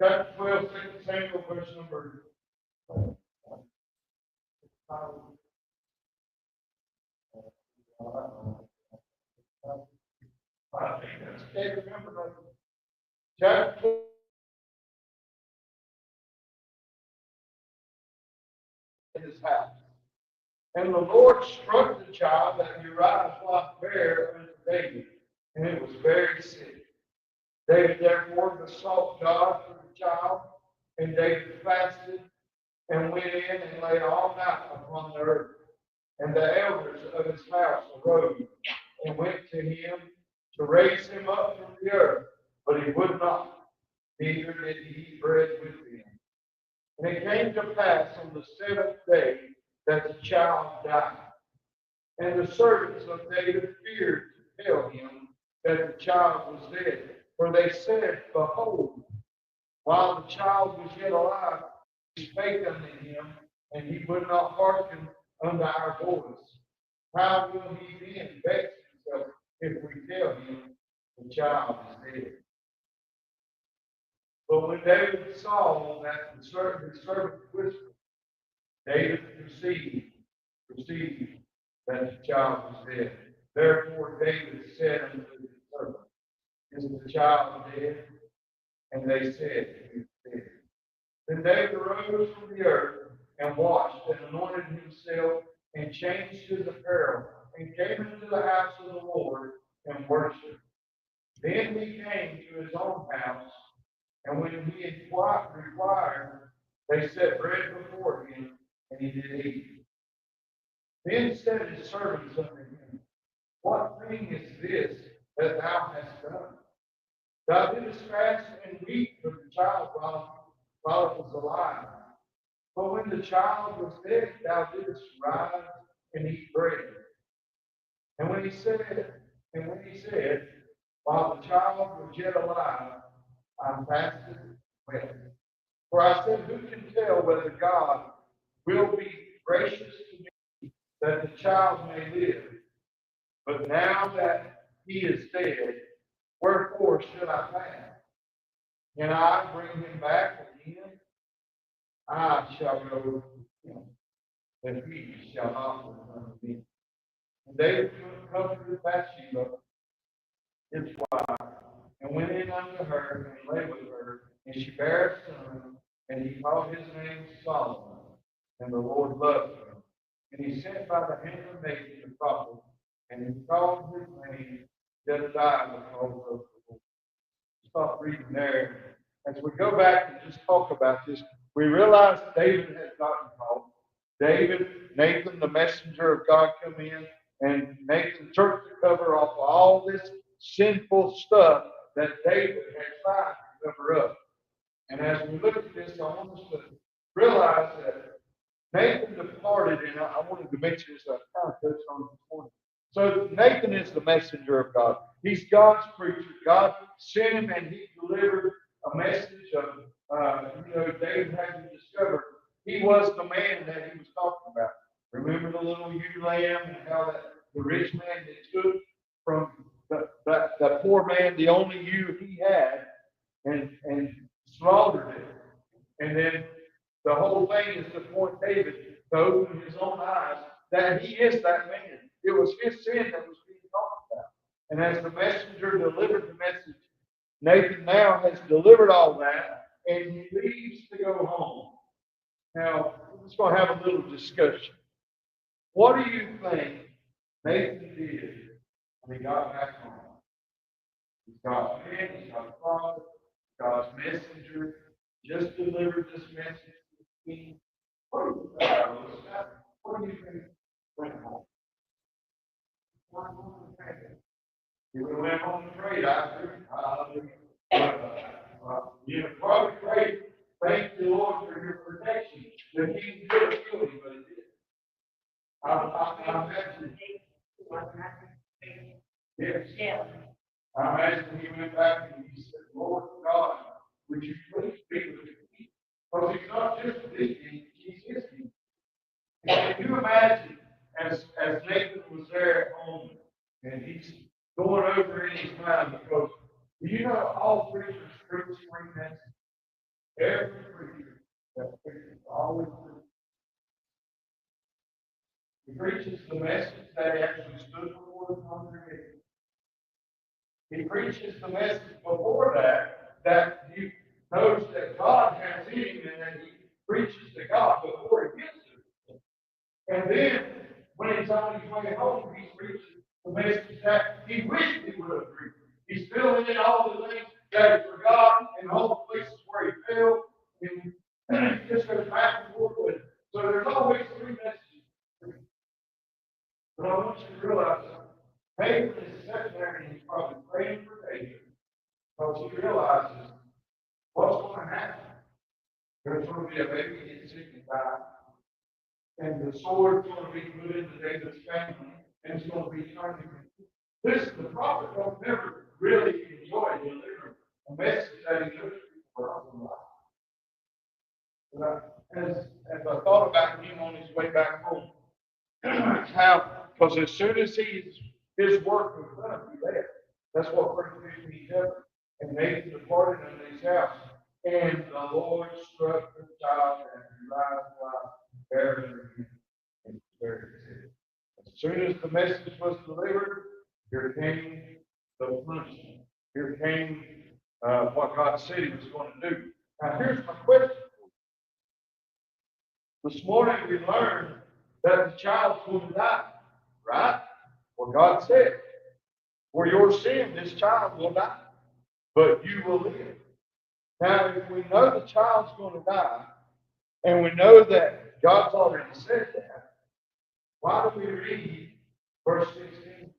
Chapter 12, 2 Samuel, verse number 5. Okay, remember that. Chapter 12 in his house. And the Lord struck the child that Uriah's wife bare unto David, and it was very sick. David therefore besought God for the child, and David fasted and went in and lay all night upon the earth. And the elders of his house arose and went to him to raise him up from the earth, but he would not, neither did he eat bread with them. And it came to pass on the seventh day that the child died. And the servants of David feared to tell him that the child was dead. For they said, Behold, while the child was yet alive, we spake unto him, and he would not hearken unto our voice. How will he then vex himself if we tell him the child is dead? But when David saw that his servant whispered, David perceived that the child was dead. Therefore David said unto his servant, Is the child dead? And they said, He is dead. Then David arose from the earth and washed and anointed himself and changed his apparel and came into the house of the Lord and worshipped. Then he came to his own house, and when he had required, they set bread before him, and he did eat. Then said his servants unto him, What thing is this that thou hast done? Thou didst fast and weep for the child while it was alive. But when the child was dead, thou didst rise and eat bread. And when he said, While the child was yet alive, I fasted and wept. For I said, Who can tell whether God will be gracious to me that the child may live? But now that he is dead, wherefore should I fast? Can I bring him back again? I shall go with him, and he shall not return to me. And David comforted Bathsheba, his wife, and went in unto her and lay with her, and she bare a son, and he called his name Solomon, and the Lord loved him. And he sent by the hand of Nathan the prophet, and he called his name Jedediah because of the Lord. Stop reading there. As we go back and just talk about this, we realize David has gotten called. Nathan, the messenger of God, come in, and Nathan took the cover off of all this sinful stuff that David had tried to cover up. And as we look at this, I want us to realize that Nathan departed, and I wanted to mention this, I kind of touched on it this morning. So Nathan is the messenger of God. He's God's preacher. God sent him, and he delivered a message of, David had to discover he was the man that he was talking about. Remember the little ewe lamb and how that the rich man that took from the poor man the only ewe he had and slaughtered it. And then the whole thing is to point David to open his own eyes that he is that man. It was his sin that was being talked about. And as the messenger delivered the message, Nathan now has delivered all that, and he leaves to go home. Now, we're just going to have a little discussion. What do you think Nathan did when he got back home? He's God's man, he's God's father, God's messenger, just delivered this message to the king. What do you think went home? He went home to pray. I agree. Probably pray. Thank the Lord for your protection. The king could have killed him, but he did. I imagine. Yes. I imagine he went back and he said, Lord God, would you please be with me? Because he's not just the king, he's his king. Can you imagine as Nathan was there at home and he's going over in his mind, because do you know all preachers preach 3 minutes? Every preacher that preaches always he preaches the message that he actually stood before the congregation. He preaches the message before that he knows that God has in him and that he preaches to God before he gets to it. And then, when he's on his way home, he's preaching the message that he wished he would have preached. He's filling in all the things that he forgot and all the places where he failed. And he just goes back and forth with it. So there's always three messages. But I want you to realize David is sitting there and he's probably praying for David because he realizes what's going to happen. There's going to be a baby get sick and die. And the sword's going to be put into David's family and it's going to be turned against him. Listen, the prophet don't never really enjoy delivering a message that he knows people are alive. As I thought about him on his way back home, because as soon as his work was done, he left. That's what persecution he did. And they departed unto his house. And the Lord struck the child and Uriah's wife, buried her and buried him. As soon as the message was delivered, here came the punishment. Here came what God said he was going to do. Now here's my question. This morning we learned that the child's going to die, right? Well, God said, for your sin, this child will die, but you will live. Now, if we know the child's going to die, and we know that God's already said that, why do we read verse 16?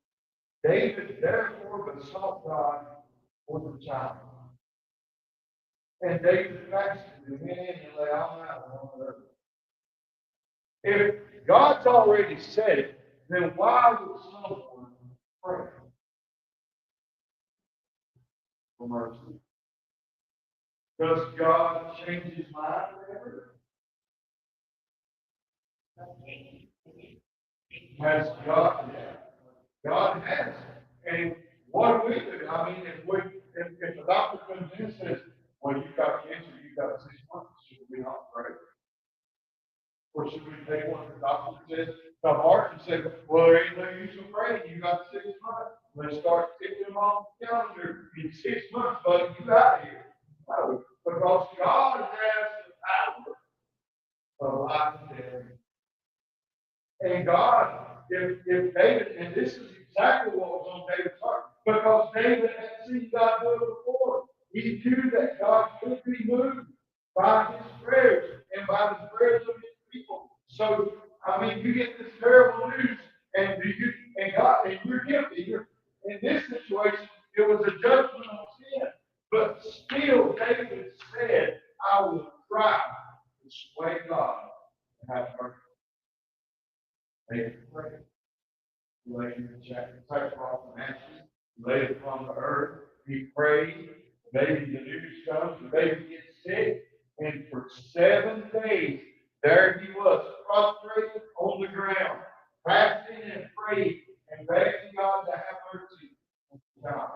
David therefore besought God for the child. And David fasted and went in and lay all night on the earth. If God's already said it, then why would someone pray for mercy? Does God change his mind ever? Has God? God has. And what do we do? I mean, if the doctor comes in and says, well, you've got cancer, you've got 6 months, should we not pray? Or should we take what the doctor says to heart and say, well, there ain't no use in praying, you got 6 months. Let's start ticking them off the calendar. In 6 months, buddy, you out of here. No, because God has the power of life and death. And God, if David, and this is exactly what was on David's heart, because David had seen God do it before. He knew that God could be moved by his prayers and by the prayers of his people. So, I mean, you get this terrible news, and you're guilty. In this situation, it was a judgment on sin. But still, David said, I will try to sway God to have mercy. David prayed. He laid the sacrifice and ashes. He laid it upon the earth. He prayed. Maybe the news comes, the baby gets sick, and for 7 days, there he was, prostrated on the ground, fasting and praying, and begging God to have mercy on God.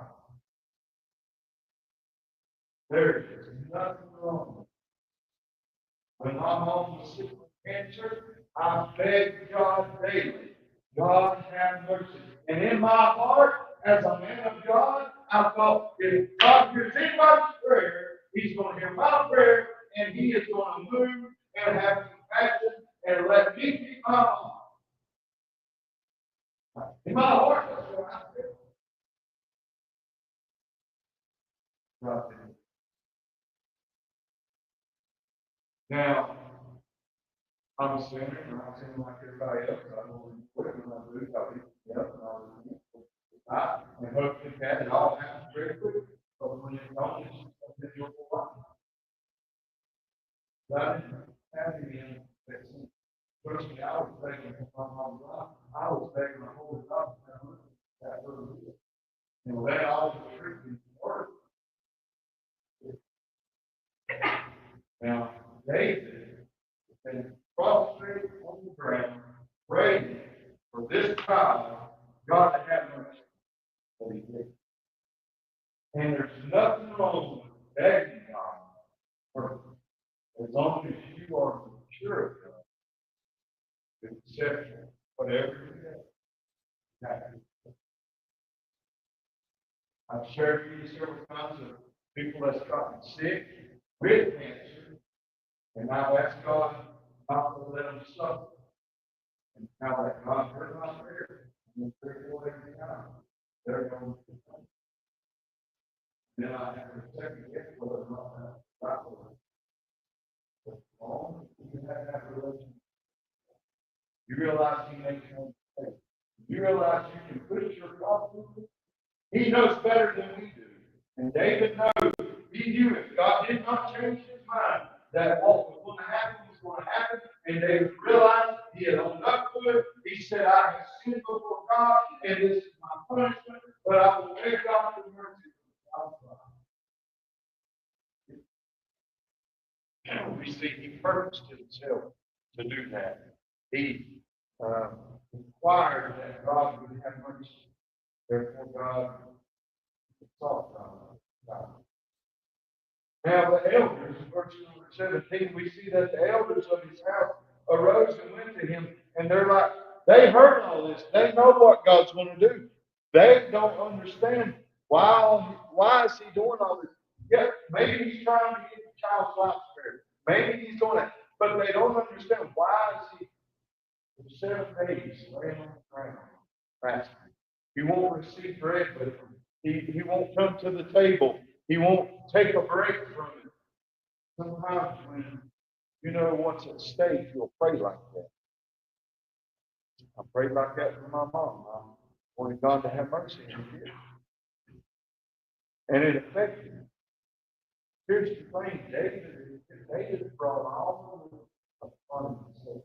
There is nothing wrong. When my mom was sick with cancer, I begged God daily, God have mercy. And in my heart, as a man of God, I thought, if God hears anybody's prayer, he's going to hear my prayer, and he is going to move and have compassion and let me keep my mom. In my heart, that's what I feel. God did. Now, I'm a sinner, and I sin like everybody else. I don't really quit when I do. I beat up, and I hope that it all happens very quickly. But when it's gone, it's something you'll go on. God didn't have me in that sin. Personally, I was begging my mom's life. I was begging my whole life that little bit. And that all the truth in the word. Now, David has been prostrated on the ground, praying for this child, God to have mercy. But he did. And there's nothing wrong with begging God for As long as you are mature enough to accept whatever you have. I've shared with you several times of people that's gotten sick with cancer, and now ask God not to let them suffer. And now that God heard my prayer, and the prayer will every time, they're going to come. Then I have to second guess whether or not that's right or not. But as long as you have that relationship, you realize He makes no mistake. You realize you can put your trust in Him. He knows better than we do. And David knows, he knew if God did not change his mind, that what was going to happen was going to happen. And David realized he had owned up to it. He said, I have sinned before God, and this is my punishment, but I will beg God for mercy. We see he purposed himself to do that. He required that God would have mercy. Therefore, God sought God. Now, the elders, in verse number 17, we see that the elders of his house arose and went to him, and they're like, they heard all this. They know what God's going to do. They don't understand why is he doing all this. Yeah, maybe he's trying to get the child's life spared. Maybe he's doing it, but they don't understand why is he for 7 days laying on the ground fasting. He won't receive bread with him. He won't come to the table. He won't take a break from it. Sometimes when you know what's at stake, you'll pray like that. I prayed like that for my mom. I wanted God to have mercy on me. And it affected me. Here's the thing, David brought all of upon himself.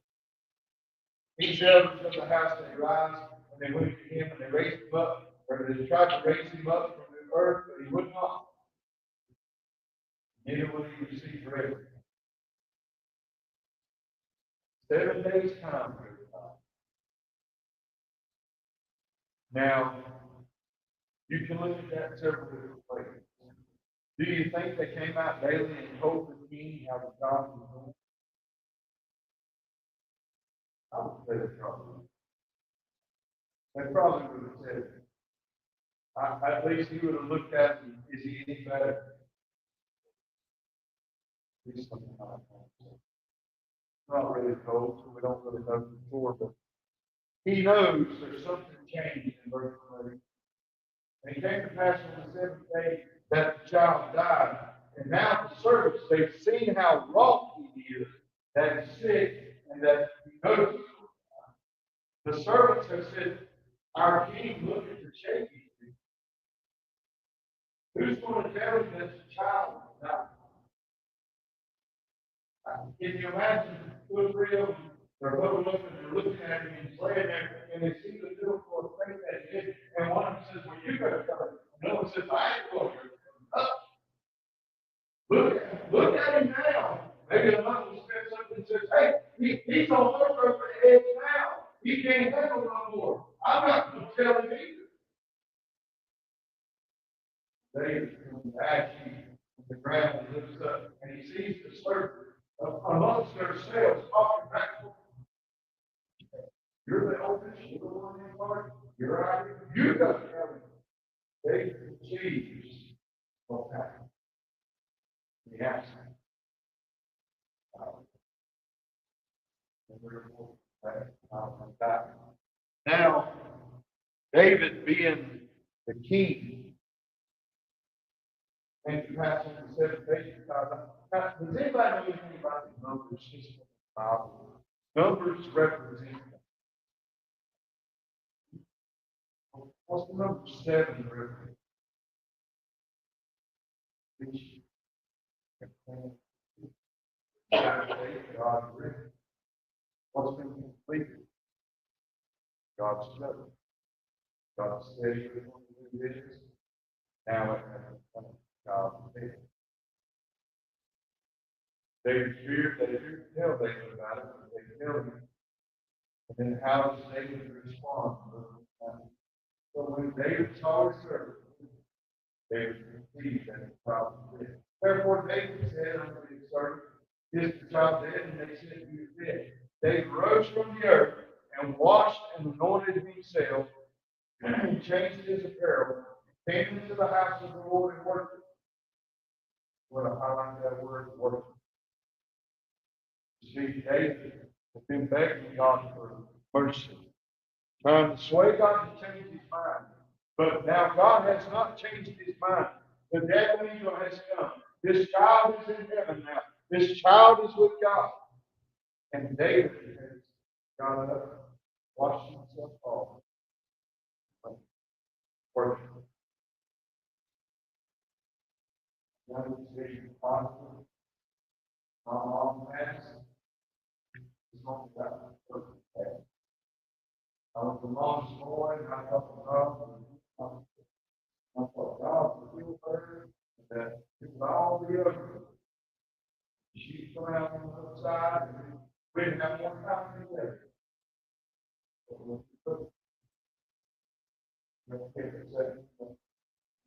These elders of the house, they rise, and they went to him, and they raised him up, or they tried to raise him up from the earth, but he would not. Neither would he receive bread. 7 days time. Now, you can look at that several different ways. Do you think they came out daily and told the king how the God was doing? I would say they probably. They probably would have said, at least he would have looked at him, is he any better? He's something like that. Not really told, so we don't really know for sure, but he knows there's something changed in verse 3. And it came to pass on the 7th day that the child died. And now the servants, they've seen how wroth he is, that he's sick, and that he knows. The servants have said, our king, look at the shaking. Who's going to tell him that the child died? Can you imagine 2 or 3 of them? They're huddled up and they're looking at him and he's laying there, and they see the little for a thing that he did. And one of them says, well, you got to tell him. Another one says, I ain't going to. Look at him now. Maybe another one steps up and says, hey, he's almost over the edge now. He can't handle no more. I'm not going to tell him either. David comes ashy on the ground and looks up, and he sees the servant amongst themselves talking back. You're the oldest, you're the one in part, you're out here, you got to tell him. They perceive what happened. He asked him. Now, David being the king, and to pass on the 7 days. Now, does anybody know anything about the numbers system in the Bible? Numbers represent. What's the number 7 represent? God written. What's been completed? God's judgment. God said he was going to do this. Now it has come. God did. David feared they didn't tell David about it, but they tell him. And then how does David respond? So when David saw his servant, David perceived that his problem was dead. Therefore David said unto his servant, Is the child dead? And they said, he is dead. They rose from the earth and washed and anointed himself and changed his apparel, came into the house of the Lord and worshiped. What I highlight that word, worship. You see, David has been begging God for mercy, trying to sway God to change his mind. But now God has not changed his mind. The death angel has come. This child is in heaven now. This child is with God. And David has got up, washed himself off. Worship. Now it's very possible. My mom passed. It's not about perfect path. I was the mom's boy, and I thought God, I thought God would heal her, that it would all be over. She'd come out on the other side, and we didn't have more time together. But when she put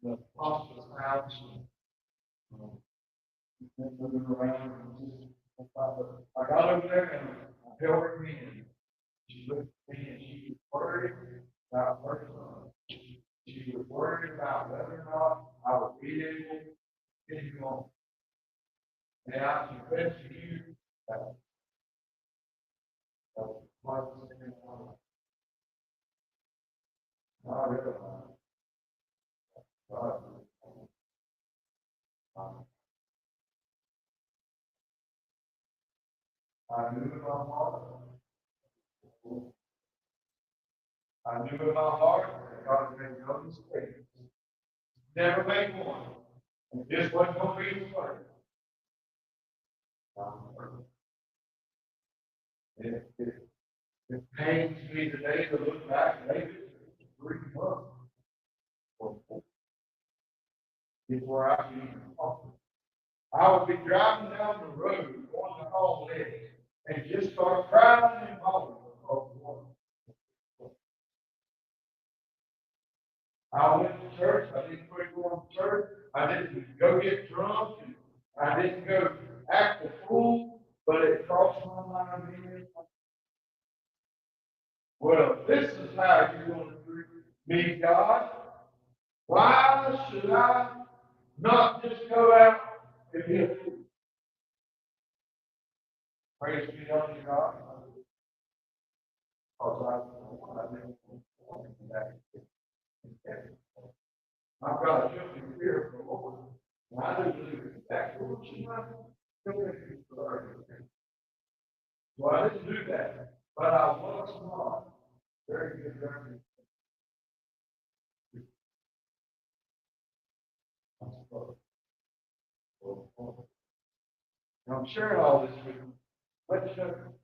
the hospice house, moving around, I got over there and I held her hand. She looked at me and she was worried about her son. She was worried about whether or not I would be able to get him on. And I confess to you that was part of the thing I realized God I knew in my heart. I knew in my heart that God had made no mistakes. Never made one. And this wasn't going to be the first. It pains me today to look back, maybe 3 months or 4 before I could even talk. I would be driving down the road, going to home late, and just start crying and bawling because of water. I went to church. I didn't quit going to church. I didn't go get drunk. And I didn't go act a fool. But it crossed my mind here. Well, this is how you're going to treat me, God. Why should I not just go out and be a fool? Praise be unto God. Because I've got a guilty fear of the Lord. And I do believe exactly what you want. So I didn't do that. But I was not very good driving. I'm sharing all this with you. But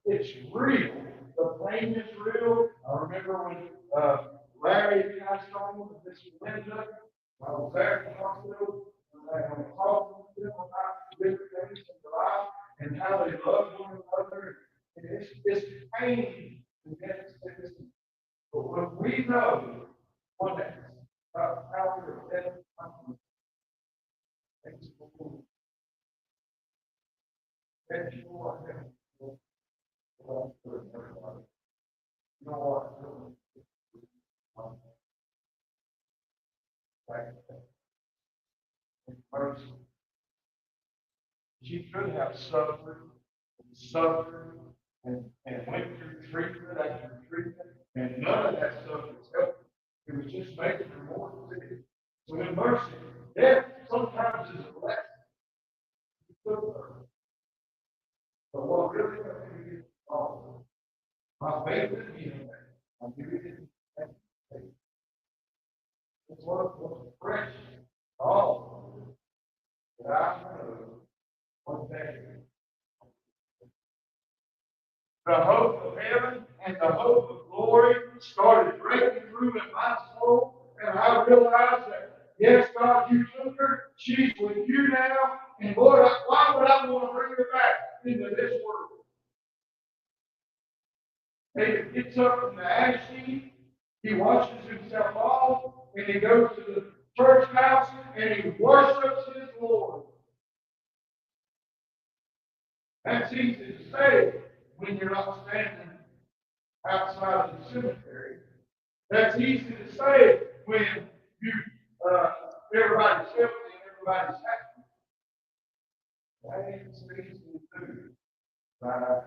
it's real. The pain is real. I remember when Larry passed on with this Linda. I was there at the hospital. And I was talking to them about different things in their life and how they love one another. And it's pain to get this. But when we know what that is, about how we're dead, things will get you more. You know what? Mercy. She could have suffered, and went through treatment after treatment, and none of that stuff was helping. It was just making her more sick. So in mercy, death sometimes is a blessing. But what really helped me is my faith in Him. I'm giving it faith. It's what was precious. All that I know one day. The hope of heaven and the hope of glory started breaking through in my soul, and I realized that, yes, God, you took her. She's with you now, and Lord, why would I want to bring her back into this world? David gets up from the ash heap, he washes himself off, and he goes to the church house, and he worships his Lord. That's easy to say when you're not standing outside of the cemetery. That's easy to say when you everybody's healthy and everybody's happy. That ain't easy to do. Right?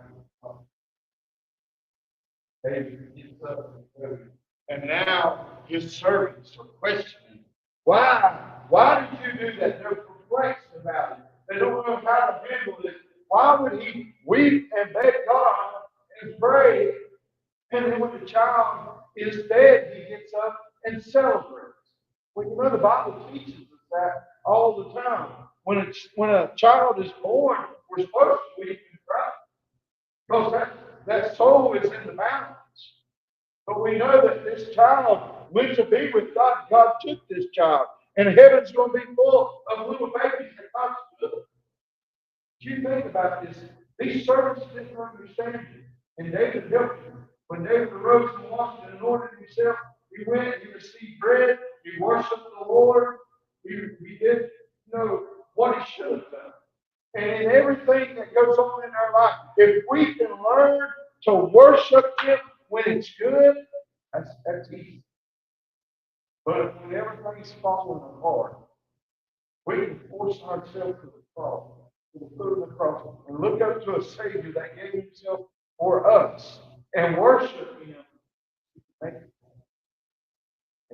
David gets up and goes. And now his servants are questioning, why? Why did you do that? They're perplexed about it. They don't know how to handle this. Why would he weep and beg God and pray? And then when the child is dead, he gets up and celebrates. Well, you know, the Bible teaches us that all the time. When a child is born, we're supposed to weep and cry. Because that soul is in the balance. But we know that this child went to be with God. God took this child. And heaven's going to be full of little babies that God took. You think about this. These servants didn't understand it. And David helped them. When David arose and washed and anointed himself, he went, he received bread, he worshiped the Lord, he did what he should have done. And in everything that goes on in our life, if we can learn to worship him when it's good, that's easy. But when everything's falling apart, we can force ourselves to the cross, to the foot of the cross, and look up to a Savior that gave himself for us and worship him. And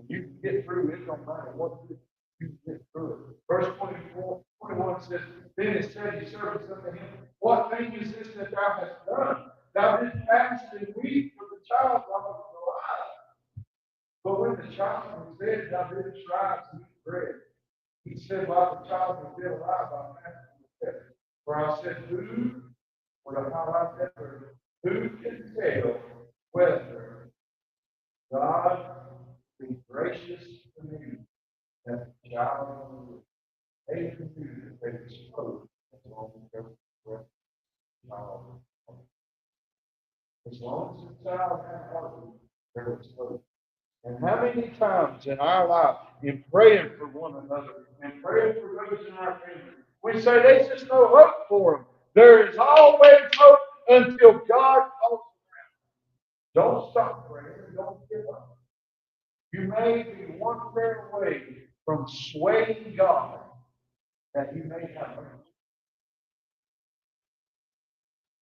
you can get through it, don't matter what you can get through it. Verse 21 says, Then it said his servants unto him, What thing is this that thou hast done? Thou didst fast and weep for the child that was alive. But when the child was dead, thou didst rise and eat bread. He said, While the child was still alive, I fasted and wept. For I said, Who, or to highlight that verse, who can tell whether God be gracious to me that the child will they can do that they can suppose as long as they're correct. As long as the child has heart, they're exposed. And how many times in our life, in praying for one another, and praying for those in our family, we say there's just no hope for them. There is always hope until God calls them out. Don't stop praying. Don't give up. You may be one prayer away from swaying God that you may have mercy.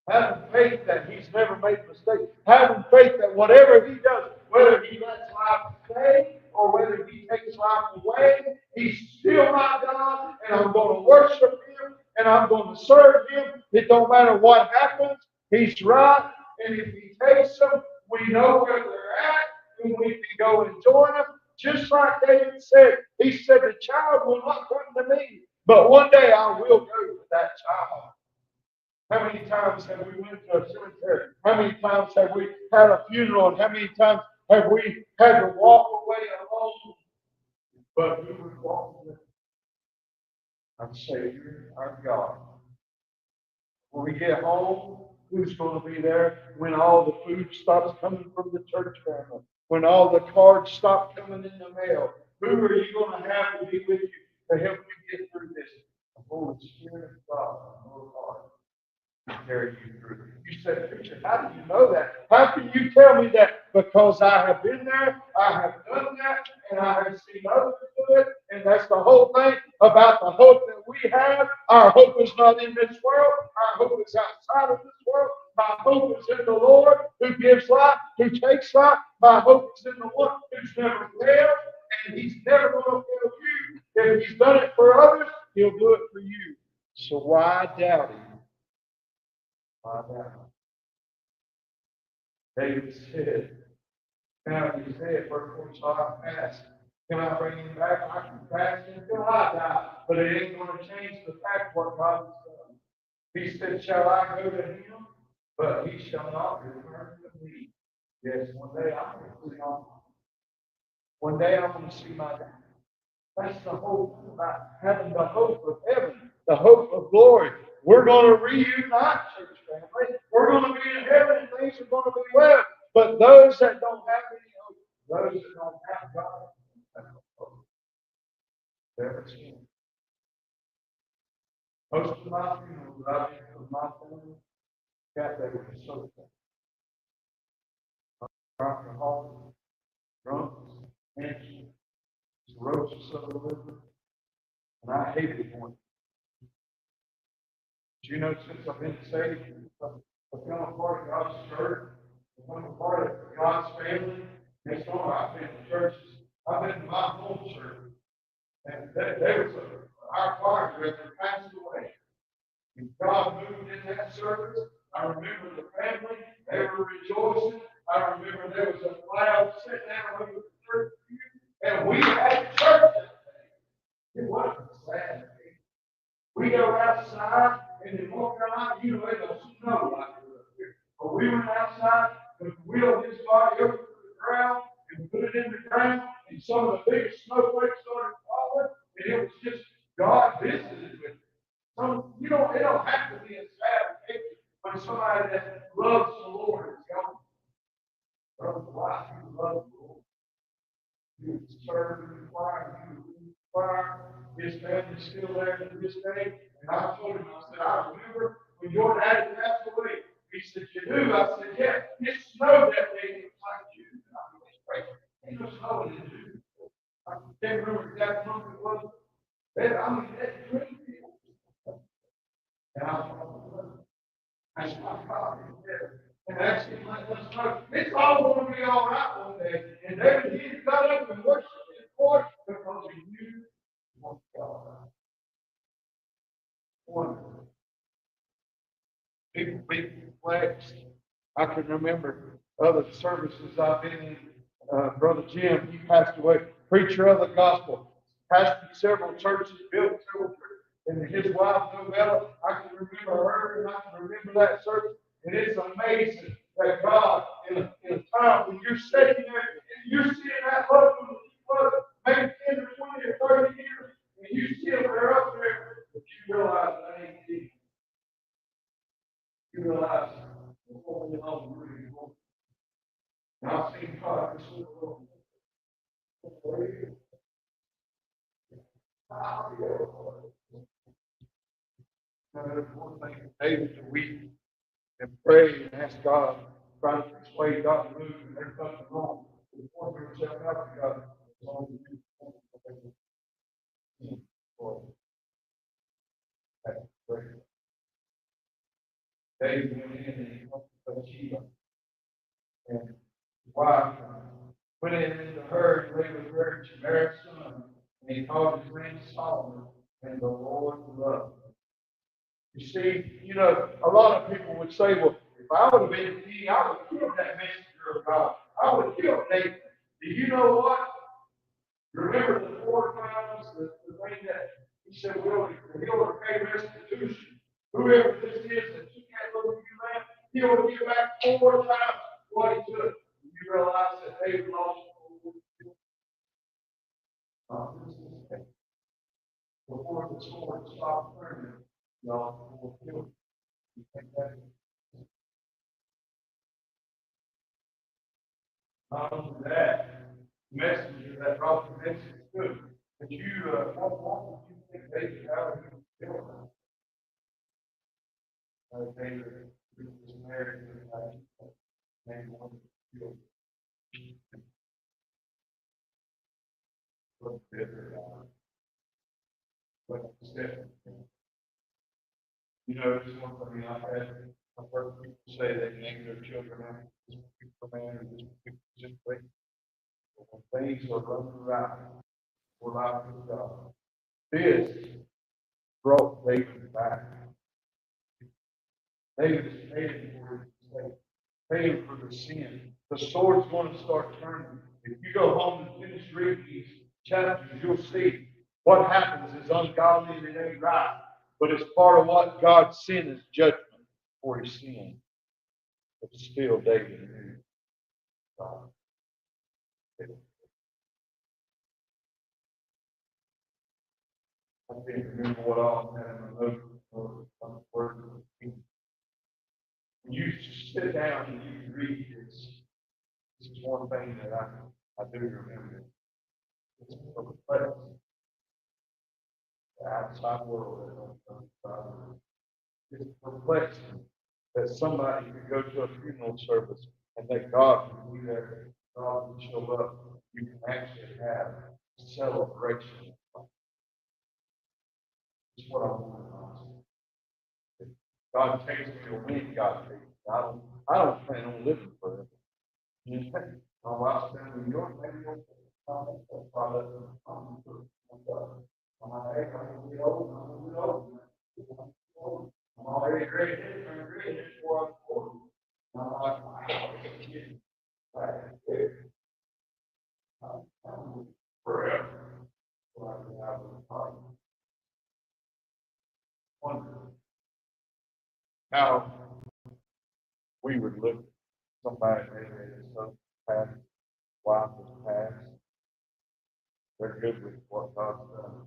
Having faith that he's never made a mistake. Having faith that whatever he does, whether he lets life stay or whether he takes life away, he's still my God, and I'm going to worship him, and I'm going to serve him. It don't matter what happens. He's right, and if he takes them, we know where they're at, and we can go and join them. Just like David said, he said, the child will not come to me, but one day I will go to that child. How many times have we went to a cemetery? How many times have we had a funeral? And how many times have we had to walk away alone? But who was walking with our Savior, our God? When we get home, who's going to be there when all the food stops coming from the church family? When all the cards stop coming in the mail? Who are you going to have to be with you to help you get through this? The Holy Spirit of God in your heart. Carry you through. You said, preacher, how do you know that? How can you tell me that? Because I have been there, I have done that, and I have seen others do it, and that's the whole thing about the hope that we have. Our hope is not in this world. Our hope is outside of this world. My hope is in the Lord who gives life, who takes life. My hope is in the one who's never failed, and he's never going to fail you. If he's done it for others, he'll do it for you. So why doubt him? David said, now he said, verse 45, fast. Can I bring him back? I can fast until I die. But it ain't going to change the fact what God has done. He said, shall I go to him? But he shall not return to me. Yes, one day I'm going to see him. One day I'm going to see my dad. That's the hope about having the hope of heaven, the hope of glory. We're going to reunite, church family. We're going to be in heaven and things are going to be well. But those that don't have any hope, those that don't have God, have no hope. Never seen. Most of my funerals I've been to, in my family, got they were so alcoholic, drunks, cancer, cirrhosis of the liver, and I hated one. But you know, since I've been saved, I've become a part of God's church, I've become a part of God's family. Next door, I've been to churches. I've been to my home church. And there was our choir director passed away. And God moved in that service. I remember the family, they were rejoicing. I remember there was a cloud sitting down over the church pew, and we had church that day. It wasn't sad. We go outside, and in North Carolina, you know, it don't snow like it does here. But we went outside, and wheeled his body over to the ground, and put it in the ground, and some of the biggest snowflakes started falling, and it was just God visited with it. So, you know, it don't have to be a sad picture when somebody that loves the Lord is gone. Brother, wife, you love the Lord. You serve in the choir, you lead the choir. His family's still there to this day. And I told him, I said, I remember when your daddy passed away. He said, you do? I said, yeah. It snowed that day. It was like you. And I was crazy. Ain't no snow in June. I can't remember exact month it was. I mean, that's dream people. And I thought, that's my God. And actually, it's all going to be all right one day. And David, he got up and worshiped his Lord because he knew what God. Wonderful. People being flexed. I can remember other services I've been in. Brother Jim, he passed away. Preacher of the gospel. Pastored several churches, built several churches. And his wife, Novella, I can remember her and I can remember that service. And it's amazing that God, in a time when you're sitting there and you're seeing that loved one, maybe 10 or 20 or 30 years, and you see them, they're up there, but you realize that ain't Jesus. You realize the whole love really wrong. And I've seen God so wrong. There's one thing David to weep and pray and ask God, try to persuade God to move, and there's nothing wrong with pouring yourself out to God as long as you David went in and he went to Bathsheba, and his wife went into her and lay with her, and she married a son, and he called his name Solomon, and the Lord loved him. You see, you know, a lot of people would say, well, if I would have been a king, I would have killed that messenger of God. I would have killed David. Do you know what? Remember the 4 times, the thing that he said, well, he'll pay restitution. Whoever this is that you can't look at you, man, he'll give back 4 times what he took. You realize that David lost before the sword stopped turning, y'all will kill him. You think that? Not only that, the messenger that brought the message good. But you, what would you think David how would he kill him? David was married to a man wanted to kill him. Look bitter. But instead, you know, it's one thing I've heard people say they name their children after this particular man or this particular situation. But when things are running right for life with God, this brought David back. David is paying for his mistake, paying for the sin. The sword's going to start turning. If you go home and finish reading these chapters, you'll see what happens is ungodly and it ain't right. But it's part of what God's sin is judgment for his sin. But still, David knew God. I can't remember what all I had in my notes on the word of the king. When you sit down and you read this is one thing that I do remember. It's a reflection. The outside world that don't come. It's perplexing that somebody could go to a funeral service and that God can be there, God can show up. You can actually have celebration. That's what I want to ask. God takes me to when God takes me. I don't plan on living forever. You think my wife's down in New York, maybe you'll probably I'm gonna be old, I'm gonna be old. I'm already great, I'm great, it's 4 4. I'm like, wow, kid, right there. I'm forever. So I can have a problem. Wonder how we would look at somebody maybe that's so past, wife is past, they're good with what God's done.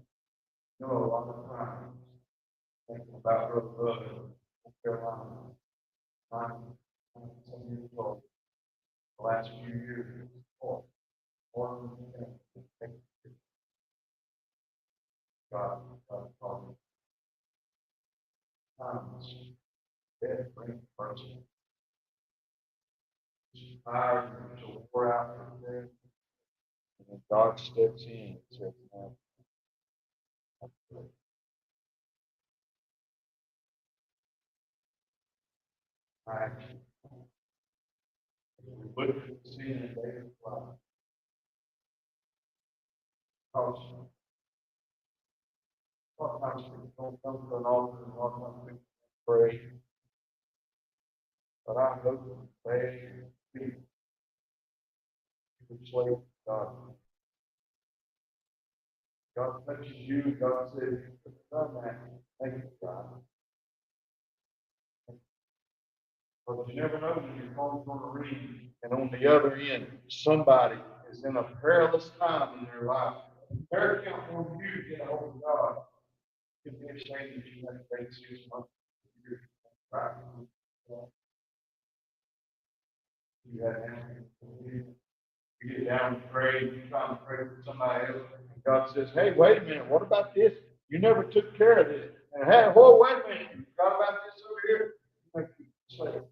You know, a lot of times, thinking about Brother Bud in North Carolina, some years old, the last few years, more than you think, God, times, death brings person. Tired and so wore out from there, and then God steps in and says, "No, that's good." Actually, we look at the sin in David's life. Because sometimes we don't come to an altar and sometimes we pray, but I hope that they persuade God. God touches you, God says, "You've done that. Thank you, God." But you never know when your phone's going to ring, and on the other end, somebody is in a perilous time in their life. They're counting on you to get a hold of God. It could be a shame that you have to wait 6 months. Right? You have you get down and pray, you try to pray for somebody else, and God says, "Hey, wait a minute, what about this? You never took care of this." And hey, whoa, wait a minute, you forgot about this over here. Make you say,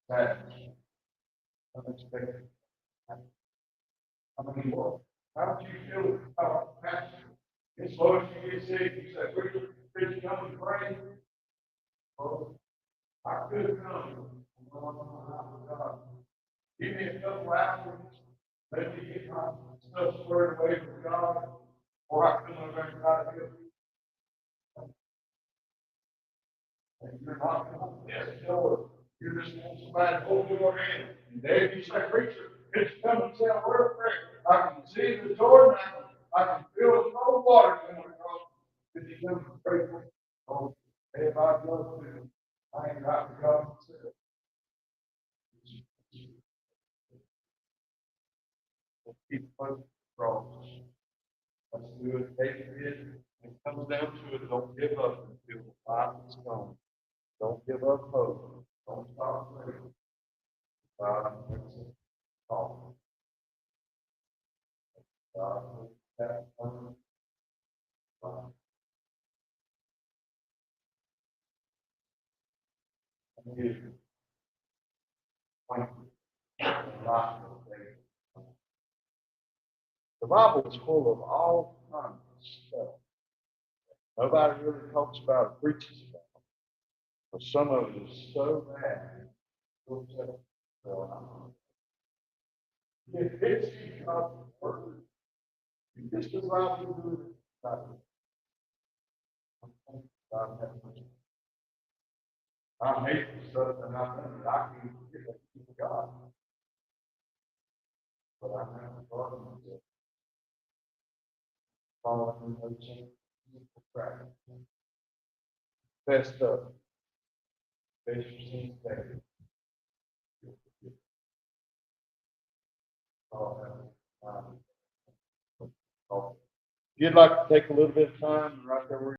that unexpected. I mean, well, how would you feel about pastor? It's low as you get sick, you say, "Preacher, come and pray." Well, I could come. God. Give me a couple hours, let me get my stuff squared away from God, or I come over and try to help you. And you're not going to yes, no, you're just want somebody to hold your hand. And there you say, "Preacher, it's come and say a word of prayer. I can see the Jordan, I can feel the cold water coming across. Did you come and pray for me? Oh, everybody loves me. I ain't got to God myself." Keep pushing the cross. Let's do it. Take it. When it comes down to it, don't give up until the fight is gone. Don't give up hope. Don't stop praying. God makes it all. God makes that one. And you. Thank you. The Bible is full of all kinds of stuff. Nobody really talks about or preaches about it. But some of it is so bad. If it's God's word, you just as well do it. I hate the stuff and I know that I can get it to God. But I have a problem with it. Following no change. Practice. Best up. Best you seen today. If you'd like to take a little bit of time right there where